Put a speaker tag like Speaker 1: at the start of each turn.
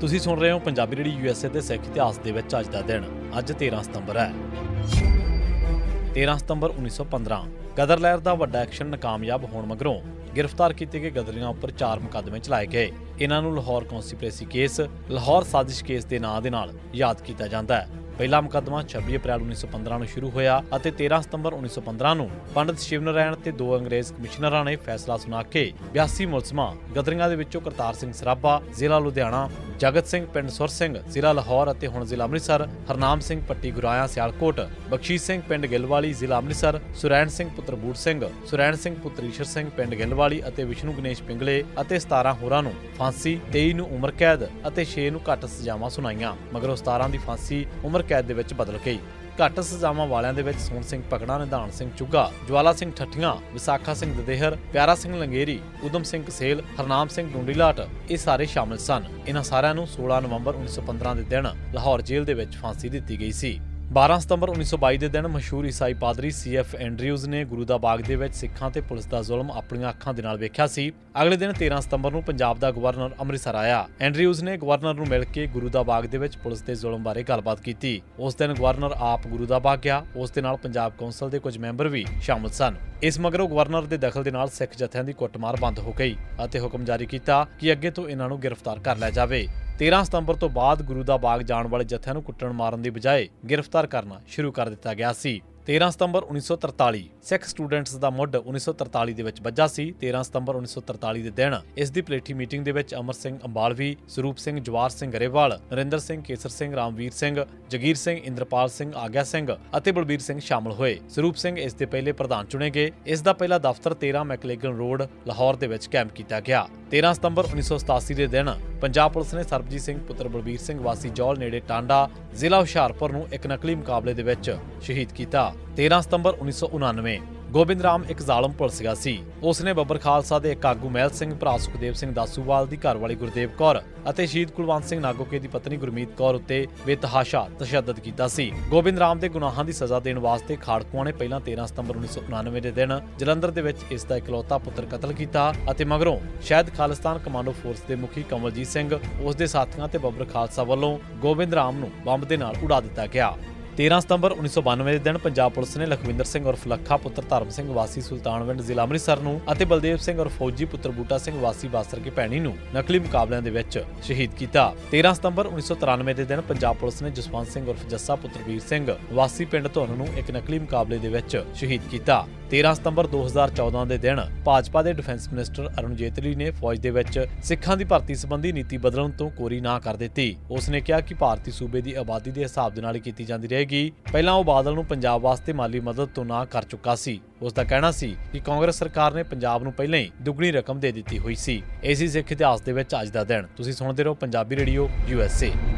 Speaker 1: ਤੁਸੀਂ ਸੁਣ ਰਹੇ ਹੋ ਪੰਜਾਬੀ ਰੇਡੀਓ USA ਦੇ ਸਿੱਖ ਇਤਿਹਾਸ ਦੇ ਵਿੱਚ ਅੱਜ ਦਾ ਦਿਨ। ਅੱਜ 13 ਸਤੰਬਰ ਹੈ। 13 ਸਤੰਬਰ 1915 ਗਦਰ ਲਹਿਰ ਦਾ ਵੱਡਾ ਐਕਸ਼ਨ ਨਾਕਾਮਯਾਬ ਹੋਣ ਮਗਰੋਂ गिरफ्तार किए गए गदरियां उपर 4 मुकदमे चलाए गए। इन्हां नूं लाहौर कॉन्स्पिरेसी केस, लाहौर साजिश केस के नां दे नाल याद किया जाता है। पहला मुकदमा 26 अप्रैल 1915 ਨੂੰ ਸ਼ੁਰੂ ਹੋਇਆ ਅਤੇ 13 ਸਤੰਬਰ 1915 ਨੂੰ ਪੰਡਿਤ ਸ਼ਿਵ ਨਾਰਾਇਣ ਤੇ 2 ਅੰਗਰੇਜ਼ ਕਮਿਸ਼ਨਰਾਂ ਨੇ ਫੈਸਲਾ ਸੁਣਾ ਕੇ 82 ਮੁਲਜ਼ਮਾਂ ਗਦਰੀਆਂ ਦੇ ਵਿੱਚੋਂ ਕਰਤਾਰ ਸਿੰਘ ਸਰਾਭਾ ਜ਼ਿਲ੍ਹਾ ਲੁਧਿਆਣਾ, ਜਗਤ ਸਿੰਘ ਪਿੰਡ ਸੁਰ ਸਿੰਘ ਜ਼ਿਲ੍ਹਾ ਲਾਹੌਰ ਅਤੇ ਹੁਣ ਜ਼ਿਲ੍ਹਾ ਅੰਮ੍ਰਿਤਸਰ, ਹਰਨਾਮ ਸਿੰਘ ਪੱਟੀ ਗੁਰਾਇਆ ਸਿਆਲਕੋਟ, ਬਖਸ਼ੀਸ਼ ਸਿੰਘ ਪਿੰਡ ਗਿੱਲਵਾਲੀ ਜ਼ਿਲ੍ਹਾ ਅੰਮ੍ਰਿਤਸਰ, ਸੁਰੈਣ ਸਿੰਘ ਪੁੱਤਰ ਬੂਟ ਸਿੰਘ, ਸੁਰੈਣ ਸਿੰਘ ਪੁੱਤਰ ਈਸ਼ਰ ਸਿੰਘ ਪਿੰਡ ਗਿੱਲਵਾਲੀ ਅਤੇ ਵਿਸ਼ਨੂੰ ਗਣੇਸ਼ ਪਿੰਗਲੇ ਅਤੇ 17 ਹੋਰਾਂ ਨੂੰ ਫਾਂਸੀ, 23 ਨੂੰ ਉਮਰ ਕੈਦ ਅਤੇ 6 ਨੂੰ ਘੱਟ ਸਜ਼ਾਵਾਂ ਸੁਣਾਈਆਂ। ਮਗਰੋਂ 17 ਦੀ ਫਾਂਸੀ ਉਮਰ ਕੈਦ ਦੇ ਵਿੱਚ ਬਦਲ ਗਈ। ਘੱਟ ਸਜ਼ਾਵਾਂ ਵਾਲਿਆਂ ਦੇ ਵਿੱਚ ਸੋਹਣ ਸਿੰਘ ਪਕੜਾ, ਨਿਧਾਨ ਸਿੰਘ ਚੁੱਗਾ, ਜਵਾਲਾ ਸਿੰਘ ਠੱਠੀਆਂ, ਵਿਸਾਖਾ ਸਿੰਘ ਦਦੇਹਰ, ਪਿਆਰਾ ਸਿੰਘ ਲੰਗੇਰੀ, ਉਦਮ ਸਿੰਘ ਕਸੇਲ, ਹਰਨਾਮ ਸਿੰਘ ਡੂੰਡੀਲਾਟ ਇਹ ਸਾਰੇ ਸ਼ਾਮਿਲ ਸਨ। ਇਹਨਾਂ ਸਾਰਿਆਂ ਨੂੰ 16 ਨਵੰਬਰ 1915 ਦੇ ਦਿਨ ਲਾਹੌਰ ਜੇਲ੍ਹ ਦੇ ਵਿੱਚ ਫਾਂਸੀ ਦਿੱਤੀ ਗਈ ਸੀ। 12 ਸਤੰਬਰ 1922 ਦੇ ਦਿਨ ਮਸ਼ਹੂਰ ਈਸਾਈ ਪਾਦਰੀ C.F. ਐਂਡਰਿਊਜ਼ ਨੇ ਗੁਰੂ ਦਾ ਬਾਗ ਦੇ ਵਿੱਚ ਸਿੱਖਾਂ ਤੇ ਪੁਲਿਸ ਦਾ ਜ਼ੁਲਮ ਆਪਣੀਆਂ ਅੱਖਾਂ ਦੇ ਨਾਲ ਵੇਖਿਆ ਸੀ। ਅਗਲੇ ਦਿਨ 13 ਸਤੰਬਰ ਨੂੰ ਪੰਜਾਬ ਦਾ ਗਵਰਨਰ ਅੰਮ੍ਰਿਤਸਰ ਆਇਆ। ਐਂਡਰਿਊਜ਼ ਨੇ ਗਵਰਨਰ ਨੂੰ ਮਿਲ ਕੇ ਗੁਰੂ ਦਾ ਬਾਗ ਦੇ ਵਿੱਚ ਪੁਲਿਸ ਦੇ ਜ਼ੁਲਮ ਬਾਰੇ ਗੱਲਬਾਤ ਕੀਤੀ। ਉਸ ਦਿਨ ਗਵਰਨਰ ਆਪ ਗੁਰੂ ਦਾ ਬਾਗ ਗਿਆ। ਉਸ ਦੇ ਨਾਲ ਪੰਜਾਬ ਕੌਂਸਲ ਦੇ ਕੁਝ ਮੈਂਬਰ ਵੀ ਸ਼ਾਮਲ ਸਨ। ਇਸ ਮਗਰੋਂ ਗਵਰਨਰ ਦੇ ਦਖਲ ਦੇ ਨਾਲ ਸਿੱਖ ਜਥਿਆਂ ਦੀ ਕੁੱਟਮਾਰ ਬੰਦ ਹੋ ਗਈ ਅਤੇ ਹੁਕਮ ਜਾਰੀ ਕੀਤਾ ਕਿ ਅੱਗੇ ਤੋਂ ਇਹਨਾਂ ਨੂੰ ਗ੍ਰਿਫਤਾਰ ਕਰ ਲਿਆ ਜਾਵੇ। 13 ਸਤੰਬਰ ਤੋਂ ਬਾਅਦ ਗੁਰੂ ਦਾ ਬਾਗ ਜਾਣ ਵਾਲੇ ਜਥਿਆਂ ਨੂੰ ਕੁੱਟਣ ਮਾਰਨ ਦੀ ਬਜਾਏ ਗ੍ਰਿਫਤਾਰ ਕਰਨਾ ਸ਼ੁਰੂ ਕਰ ਦਿੱਤਾ ਗਿਆ ਸੀ। 13 ਸਤੰਬਰ 1943 ਸਿੱਖ ਸਟੂਡੈਂਟਸ ਦਾ ਮੁੱਢ 1943 ਦੇ ਵਿੱਚ ਵੱਜਾ ਸੀ। 13 ਸਤੰਬਰ 1943 ਦੇ ਦਿਨ ਇਸ ਦੀ ਪਲੇਠੀ ਮੀਟਿੰਗ ਦੇ ਵਿੱਚ ਅਮਰ ਸਿੰਘ ਅੰਬਾਲਵੀ, ਸਰੂਪ ਸਿੰਘ, ਜਵਾਰ ਸਿੰਘ ਗਰੇਵਾਲ, ਨਰਿੰਦਰ ਸਿੰਘ, ਕੇਸਰ ਸਿੰਘ, ਰਾਮਵੀਰ ਸਿੰਘ, ਜਗੀਰ ਸਿੰਘ, ਇੰਦਰਪਾਲ ਸਿੰਘ, ਆਗਿਆ ਸਿੰਘ ਅਤੇ ਬਲਬੀਰ ਸਿੰਘ ਸ਼ਾਮਲ ਹੋਏ। ਸਰੂਪ ਸਿੰਘ ਇਸ ਦੇ ਪਹਿਲੇ ਪ੍ਰਧਾਨ ਚੁਣੇ ਗਏ। ਇਸ ਦਾ ਪਹਿਲਾ ਦਫ਼ਤਰ 13 ਮੈਕਲੇਗਨ ਰੋਡ ਲਾਹੌਰ ਦੇ ਵਿੱਚ ਕੈਂਪ ਕੀਤਾ ਗਿਆ। 13 ਸਤੰਬਰ 1987 ਦੇ ਦਿਨ ਪੰਜਾਬ ਪੁਲਿਸ ਨੇ ਸਰਬਜੀਤ ਸਿੰਘ ਪੁੱਤਰ ਬਲਬੀਰ ਸਿੰਘ ਵਾਸੀ ਜੌਲ ਨੇੜੇ ਟਾਂਡਾ ਜ਼ਿਲ੍ਹਾ ਹੁਸ਼ਿਆਰਪੁਰ ਨੂੰ ਇੱਕ ਨਕਲੀ ਮੁਕਾਬਲੇ ਦੇ ਵਿੱਚ ਸ਼ਹੀਦ ਕੀਤਾ। 13 ਸਤੰਬਰ 1999 ਗੋਬਿੰਦ ਰਾਮ ਇੱਕ ਜ਼ਾਲਮ ਪੁਲਸੀਆ ਸੀ। ਉਸ ਨੇ ਬੱਬਰ ਖਾਲਸਾ ਦੇ ਇੱਕ ਆਗੂ ਮਹਿਲ ਸਿੰਘ, ਭਰਾ ਸੁਖਦੇਵ ਸਿੰਘ ਦਾਸੂਵਾਲ ਦੀ ਘਰਵਾਲੀ ਗੁਰਦੇਵ ਕੌਰ ਅਤੇ ਸ਼ਹੀਦ ਕੁਲਵੰਤ ਸਿੰਘ ਨਾਗੋਕੇ ਦੀ ਪਤਨੀ ਗੁਰਮੀਤ ਕੌਰ ਉੱਤੇ ਬੇਤਹਾਸ਼ਾ ਤਸ਼ੱਦਦ ਕੀਤਾ ਸੀ। ਗੋਬਿੰਦ ਰਾਮ ਦੇ ਗੁਨਾਹਾਂ ਦੀ ਸਜ਼ਾ ਦੇਣ ਵਾਸਤੇ ਖਾੜਕੂਆਂ ਨੇ ਪਹਿਲਾਂ 13 ਸਤੰਬਰ 1999 ਦੇ ਦਿਨ ਜਲੰਧਰ ਦੇ ਵਿੱਚ ਇਸ ਦਾ ਇਕਲੌਤਾ ਪੁੱਤਰ ਕਤਲ ਕੀਤਾ ਅਤੇ ਮਗਰੋਂ ਸ਼ਹਿਦ ਖਾਲਿਸਤਾਨ ਕਮਾਂਡੋ ਫੋਰਸ ਦੇ ਮੁਖੀ ਕਮਲਜੀਤ ਸਿੰਘ, ਉਸ ਦੇ ਸਾਥੀਆਂ ਤੇ ਬੱਬਰ ਖਾਲਸਾ ਵੱਲੋਂ ਗੋਬਿੰਦ ਰਾਮ ਨੂੰ ਬੰਬ ਦੇ ਨਾਲ ਉਡਾ ਦਿੱਤਾ ਗਿਆ। 13 ਸਤੰਬਰ 1992 ਦੇ ਦਿਨ ਪੰਜਾਬ ਪੁਲਿਸ ਨੇ ਲਖਵਿੰਦਰ ਸਿੰਘ ਉਰਫ ਲੱਖਾ ਪੁੱਤਰ ਧਰਮ ਸਿੰਘ ਵਾਸੀ ਸੁਲਤਾਨਵਿੰਡ ਜ਼ਿਲ੍ਹਾ ਅੰਮ੍ਰਿਤਸਰ ਨੂੰ ਅਤੇ ਬਲਦੇਵ ਸਿੰਘ ਉਰਫ ਫੌਜੀ ਪੁੱਤਰ ਬੂਟਾ ਸਿੰਘ ਵਾਸੀ ਬਾਸਰ ਕੇ ਭੈਣੀ ਨੂੰ ਨਕਲੀ ਮੁਕਾਬਲਿਆਂ ਦੇ ਵਿੱਚ ਸ਼ਹੀਦ ਕੀਤਾ। 13 ਸਤੰਬਰ 1993 ਦੇ ਦਿਨ ਪੰਜਾਬ ਪੁਲਿਸ ਨੇ ਜਸਵੰਤ ਸਿੰਘ ਉਰਫ ਜੱਸਾ ਪੁੱਤਰ ਵੀਰ ਸਿੰਘ ਵਾਸੀ ਪਿੰਡ ਧੁੰਨ ਨੂੰ ਇੱਕ ਨਕਲੀ ਮੁਕਾਬਲੇ ਦੇ ਵਿੱਚ ਸ਼ਹੀਦ ਕੀਤਾ। 13 ਸਤੰਬਰ 2014 ਦੇ ਦਿਨ ਭਾਜਪਾ ਦੇ ਡਿਫੈਂਸ ਮਿਨਿਸਟਰ ਅਰੁਣ ਜੇਤਲੀ ਨੇ ਫੌਜ ਦੇ ਵਿੱਚ ਸਿੱਖਾਂ ਦੀ ਭਰਤੀ ਸੰਬੰਧੀ ਨੀਤੀ ਬਦਲਣ ਤੋਂ ਕੋਰੀ ਨਾ ਕਰ ਦਿੱਤੀ। ਉਸ ਨੇ ਕਿਹਾ ਕਿ ਭਾਰਤੀ ਸੂਬੇ ਦੀ ਆਬਾਦੀ ਦੇ ਹਿਸਾਬ ਦੇ ਨਾਲ ਹੀ ਕੀਤੀ ਜਾਂਦੀ ਰਹੇਗੀ। ਪਹਿਲਾਂ ਉਹ ਬਾਦਲ ਨੂੰ ਪੰਜਾਬ ਵਾਸਤੇ ਮਾਲੀ ਮਦਦ ਤੋਂ ਨਾ ਕਰ ਚੁੱਕਾ ਸੀ। ਉਸ ਦਾ ਕਹਿਣਾ ਸੀ ਕਿ ਕਾਂਗਰਸ ਸਰਕਾਰ ਨੇ ਪੰਜਾਬ ਨੂੰ ਪਹਿਲਾਂ ਹੀ ਦੁੱਗਣੀ ਰਕਮ ਦੇ ਦਿੱਤੀ ਹੋਈ ਸੀ। ਇਸੇ ਸਿੱਖ ਇਤਿਹਾਸ ਦੇ ਵਿੱਚ ਅੱਜ ਦਾ ਦਿਨ। ਤੁਸੀਂ ਸੁਣਦੇ ਰਹੋ ਪੰਜਾਬੀ ਰੇਡੀਓ USA।